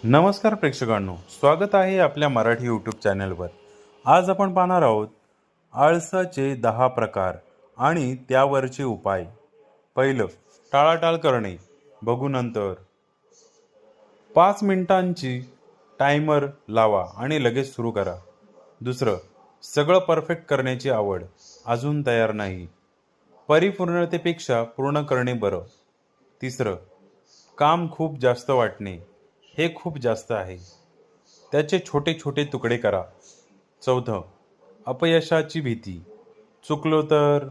नमस्कार प्रेक्षकांनो, स्वागत आहे आपल्या मराठी यूट्यूब चॅनलवर। आज आपण पाहणार आहोत आळसाचे 10 प्रकार आणि त्यावरचे उपाय। पहिलं, टाळाटाळ करणे। बघू नंतर। 5 मिनिटांची टायमर लावा आणि लगेच सुरू करा। दुसरं, सगळं परफेक्ट करण्याची आवड, अजून तयार नाही, परिपूर्णतेपेक्षा पूर्ण करणे बरं। तिसरं, काम खूप जास्त वाटणे, हे खूप जास्त आहे, त्याचे छोटे छोटे तुकडे करा। चौथं, अपयशाची भीती, चुकलो तर,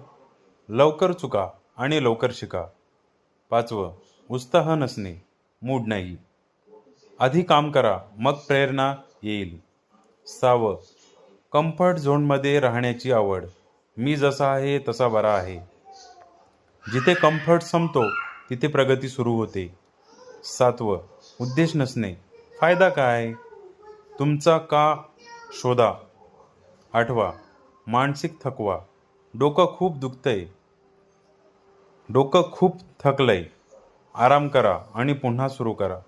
लवकर चुका आणि लवकर शिका। पाचवं, उत्साह नसणे, मूड नाही, आधी काम करा मग प्रेरणा येईल। सहावं, कम्फर्ट झोनमध्ये राहण्याची आवड, मी जसा आहे तसा बरा आहे, जिथे कम्फर्ट संपतो तिथे प्रगती सुरू होते। सातवं, उद्देश नसणे, फायदा काय, तुमचा का शोधा। आठवा, मानसिक थकवा, डोकं खूप थकलंय, आराम करा आणि पुन्हा सुरू करा।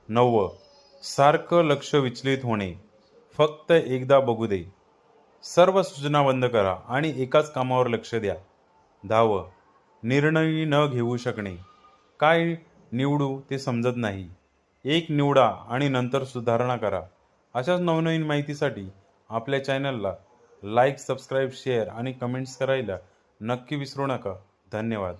नववं, सारखं लक्ष विचलित होणे, फक्त एकदा बघू दे, सर्व सूचना बंद करा आणि एकाच कामावर लक्ष द्या। 10वं, निर्णय न घेऊ शकणे, काय निवडू ते समजत नाही, एक निवडा आणि नंतर सुधारणा करा। अशाच नवनवीन माहितीसाठी आपल्या चॅनलला लाईक, सबस्क्राईब, शेअर आणि कमेंट्स करायला नक्की विसरू नका। धन्यवाद।